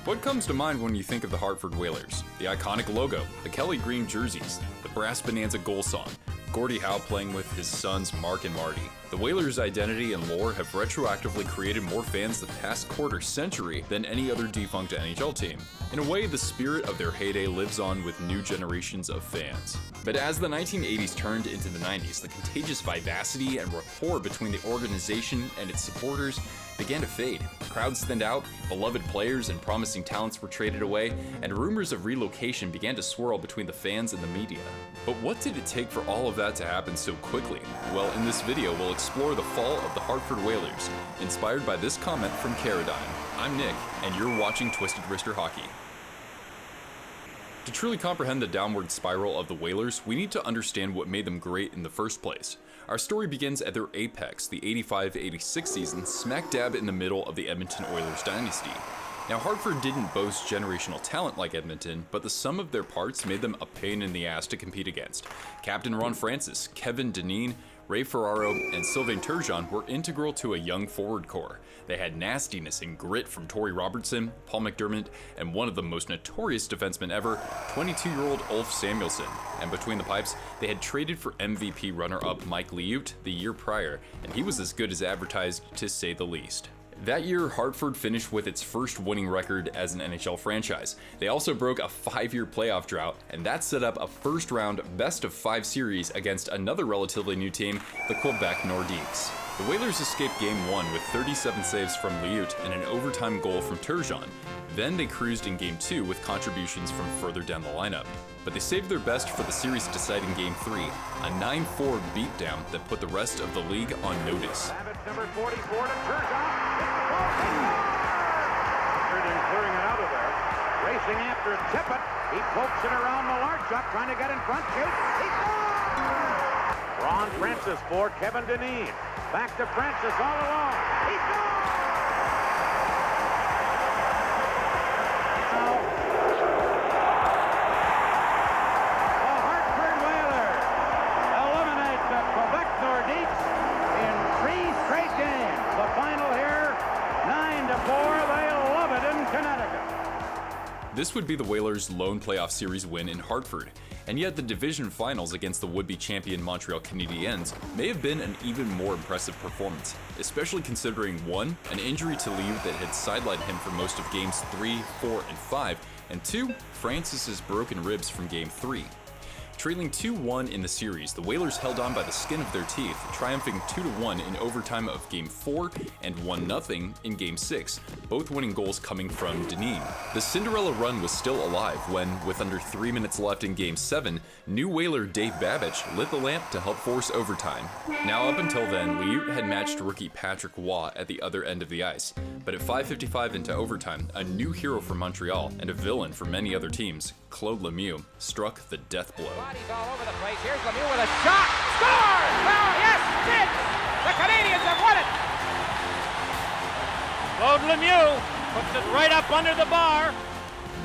What comes to mind when you think of the Hartford Whalers? The iconic logo, the Kelly green jerseys, the brass Bonanza goal song, Gordie Howe playing with his sons Mark and Marty. The Whalers' identity and lore have retroactively created more fans the past quarter century than any other defunct NHL team. In a way, the spirit of their heyday lives on with new generations of fans. But as the 1980s turned into the 90s, the contagious vivacity and rapport between the organization and its supporters began to fade. Crowds thinned out, beloved players and promising talents were traded away, and rumors of relocation began to swirl between the fans and the media. But what did it take for all of that to happen so quickly? Well, in this video, we'll explore the fall of the Hartford Whalers, inspired by this comment from Caradine. I'm Nick, and you're watching Twisted Wrister Hockey. To truly comprehend the downward spiral of the Whalers, we need to understand what made them great in the first place. Our story begins at their apex, the 85-86 season, smack dab in the middle of the Edmonton Oilers dynasty. Now, Hartford didn't boast generational talent like Edmonton, but the sum of their parts made them a pain in the ass to compete against. Captain Ron Francis, Kevin Dineen, Ray Ferraro, and Sylvain Turgeon were integral to a young forward core. They had nastiness and grit from Torrey Robertson, Paul McDermott, and one of the most notorious defensemen ever, 22-year-old Ulf Samuelsson. And between the pipes, they had traded for MVP runner-up Mike Liut the year prior, and he was as good as advertised, to say the least. That year, Hartford finished with its first winning record as an NHL franchise. They also broke a 5-year playoff drought, and that set up a first-round best-of-5 series against another relatively new team, the Quebec Nordiques. The Whalers escaped Game 1 with 37 saves from Liut and an overtime goal from Turgeon. Then they cruised in Game 2 with contributions from further down the lineup. But they saved their best for the series-deciding Game 3, a 9-4 beatdown that put the rest of the league on notice. Number 44 to Turgeon. And clearing it out of there. Racing after Tippett. He pokes it around Malarchuk, trying to get in front. Shoots. He scores! Ron Francis for Kevin Dineen. Back to Francis all along. He scores! Now, the Hartford Whalers eliminate the Quebec Nordiques in 3 straight games. The final here, 9-4. They love it in Connecticut. This would be the Whalers' lone playoff series win in Hartford, and yet the division finals against the would-be champion Montreal Canadiens may have been an even more impressive performance, especially considering 1, an injury to Liut that had sidelined him for most of Games 3, 4, and 5, and 2, Francis's broken ribs from Game 3. Trailing 2-1 in the series, the Whalers held on by the skin of their teeth, triumphing 2-1 in overtime of Game 4 and 1-0 in Game 6, both winning goals coming from Dineen. The Cinderella run was still alive when, with under 3 minutes left in Game 7, new Whaler Dave Babbage lit the lamp to help force overtime. Now, up until then, Liut had matched rookie Patrick Waugh at the other end of the ice, but at 5:55 into overtime, a new hero for Montreal and a villain for many other teams, Claude Lemieux, struck the death blow. Bodies all over the place. Here's Lemieux with a shot. Scores! Well, yes, did. The Canadiens have won it. Claude Lemieux puts it right up under the bar.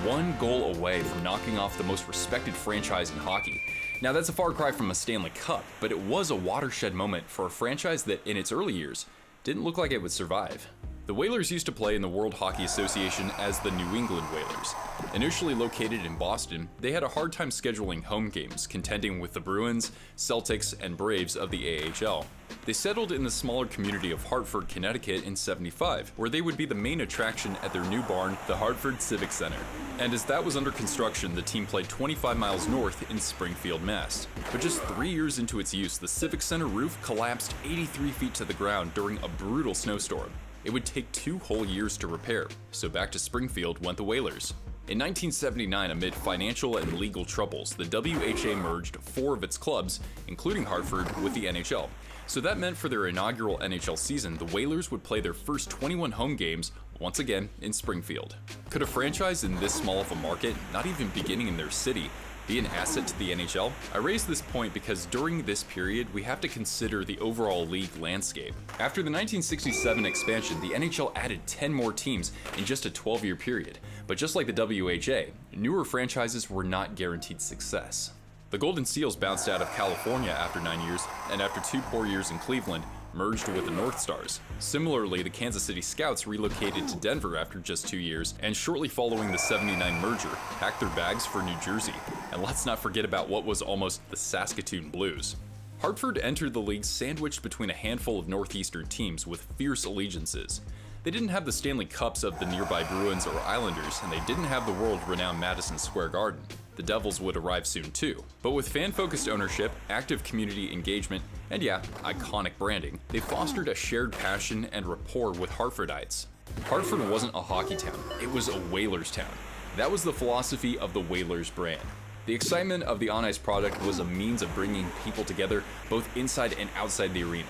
1 goal away from knocking off the most respected franchise in hockey. Now, that's a far cry from a Stanley Cup, but it was a watershed moment for a franchise that, in its early years, didn't look like it would survive. The Whalers used to play in the World Hockey Association as the New England Whalers. Initially located in Boston, they had a hard time scheduling home games, contending with the Bruins, Celtics, and Braves of the AHL. They settled in the smaller community of Hartford, Connecticut in '75, where they would be the main attraction at their new barn, the Hartford Civic Center. And as that was under construction, the team played 25 miles north in Springfield, Mass. But just 3 years into its use, the Civic Center roof collapsed 83 feet to the ground during a brutal snowstorm. It would take 2 whole years to repair, so back to Springfield went the Whalers. In 1979, amid financial and legal troubles, the WHA merged 4 of its clubs, including Hartford, with the NHL. So that meant for their inaugural NHL season, the Whalers would play their first 21 home games, once again in Springfield. Could a franchise in this small of a market, not even beginning in their city, be an asset to the NHL? I raise this point because during this period, we have to consider the overall league landscape. After the 1967 expansion, the NHL added 10 more teams in just a 12-year period. But just like the WHA, newer franchises were not guaranteed success. The Golden Seals bounced out of California after 9 years, and after 2 poor years in Cleveland, merged with the North Stars. Similarly, the Kansas City Scouts relocated to Denver after just 2 years, and shortly following the '79 merger, packed their bags for New Jersey. And let's not forget about what was almost the Saskatoon Blues. Hartford entered the league sandwiched between a handful of Northeastern teams with fierce allegiances. They didn't have the Stanley Cups of the nearby Bruins or Islanders, and they didn't have the world-renowned Madison Square Garden. The Devils would arrive soon too. But with fan-focused ownership, active community engagement, and yeah, iconic branding, they fostered a shared passion and rapport with Hartfordites. Hartford wasn't a hockey town, it was a Whalers town. That was the philosophy of the Whalers brand. The excitement of the on-ice product was a means of bringing people together both inside and outside the arena.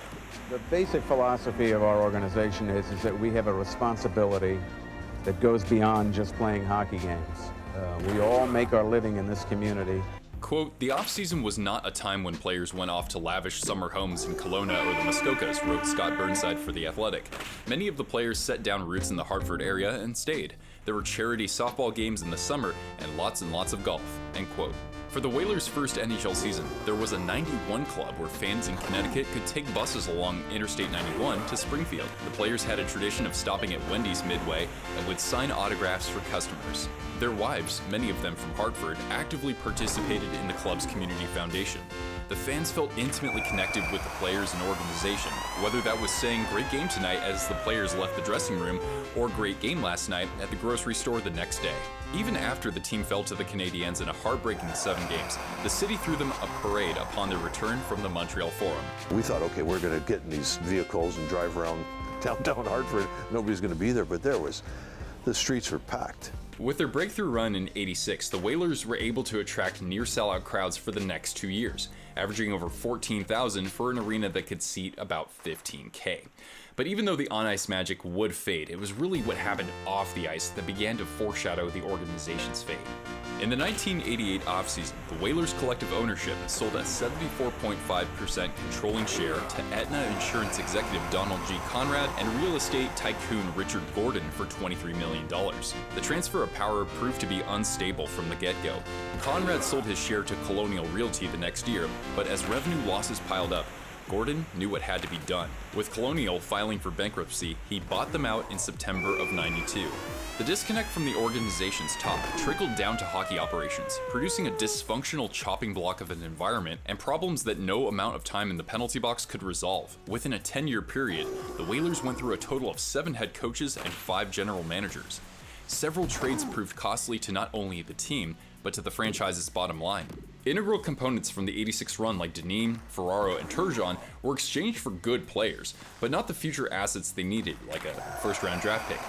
The basic philosophy of our organization is that we have a responsibility that goes beyond just playing hockey games. We all make our living in this community. Quote, "The off-season was not a time when players went off to lavish summer homes in Kelowna or the Muskokas," wrote Scott Burnside for The Athletic. Many of the players set down roots in the Hartford area and stayed. There were charity softball games in the summer and lots of golf, end quote. For the Whalers' first NHL season, there was a 91 club where fans in Connecticut could take buses along Interstate 91 to Springfield. The players had a tradition of stopping at Wendy's midway and would sign autographs for customers. Their wives, many of them from Hartford, actively participated in the club's community foundation. The fans felt intimately connected with the players and organization, whether that was saying "great game tonight" as the players left the dressing room, or "great game last night" at the grocery store the next day. Even after the team fell to the Canadiens in a heartbreaking 7 games, the city threw them a parade upon their return from the Montreal Forum. We thought, okay, we're going to get in these vehicles and drive around downtown Hartford. Nobody's going to be there, but the streets were packed. With their breakthrough run in '86, the Whalers were able to attract near-sellout crowds for the next 2 years, averaging over 14,000 for an arena that could seat about 15,000. But even though the on-ice magic would fade, it was really what happened off the ice that began to foreshadow the organization's fate. In the 1988 offseason, the Whalers' collective ownership sold a 74.5% controlling share to Aetna Insurance executive Donald G. Conrad and real estate tycoon Richard Gordon for $23 million. The transfer of power proved to be unstable from the get-go. Conrad sold his share to Colonial Realty the next year, but as revenue losses piled up, Gordon knew what had to be done. With Colonial filing for bankruptcy, he bought them out in September of '92. The disconnect from the organization's top trickled down to hockey operations, producing a dysfunctional chopping block of an environment and problems that no amount of time in the penalty box could resolve. Within a 10-year period, the Whalers went through a total of 7 head coaches and 5 general managers. Several trades proved costly to not only the team, but to the franchise's bottom line. Integral components from the '86 run like Demise, Ferraro, and Turgeon were exchanged for good players, but not the future assets they needed, like a first-round draft pick.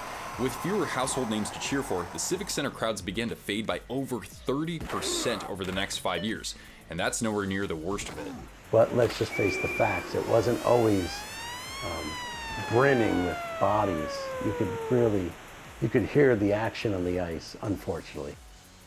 With fewer household names to cheer for, the Civic Center crowds began to fade by over 30% over the next 5 years, and that's nowhere near the worst of it. But let's just face the facts. It wasn't always brimming with bodies. You could hear the action on the ice, unfortunately.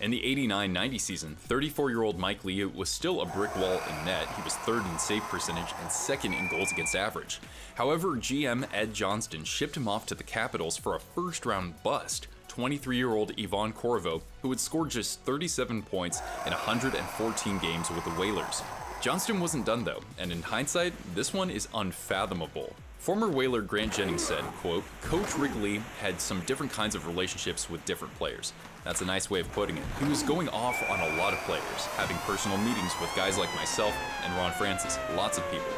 In the '89-90 season, 34-year-old Mike Liu was still a brick wall in net. He was 3rd in save percentage and 2nd in goals against average. However, GM Ed Johnston shipped him off to the Capitals for a first-round bust, 23-year-old Ivan Korovo, who had scored just 37 points in 114 games with the Whalers. Johnston wasn't done though, and in hindsight, this one is unfathomable. Former Whaler Grant Jennings said, quote, "Coach Rick Lee had some different kinds of relationships with different players. That's a nice way of putting it. He was going off on a lot of players, having personal meetings with guys like myself and Ron Francis, lots of people.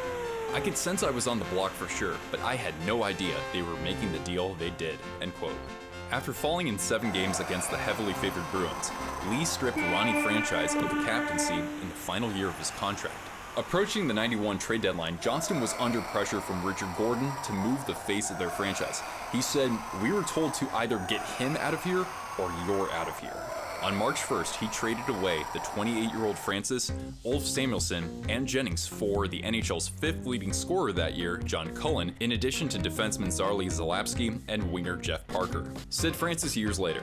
I could sense I was on the block for sure, but I had no idea they were making the deal they did," end quote. After falling in 7 games against the heavily favored Bruins, Lee stripped Ronnie Franchise of the captaincy in the final year of his contract. Approaching the '91 trade deadline, Johnston was under pressure from Richard Gordon to move the face of their franchise. He said, "We were told to either get him out of here or you're out of here." On March 1st, he traded away the 28-year-old Francis, Ulf Samuelsson, and Jennings for the NHL's 5th leading scorer that year, John Cullen, in addition to defenseman Zarli Zalapski and winger Jeff Parker. Sid Francis years later.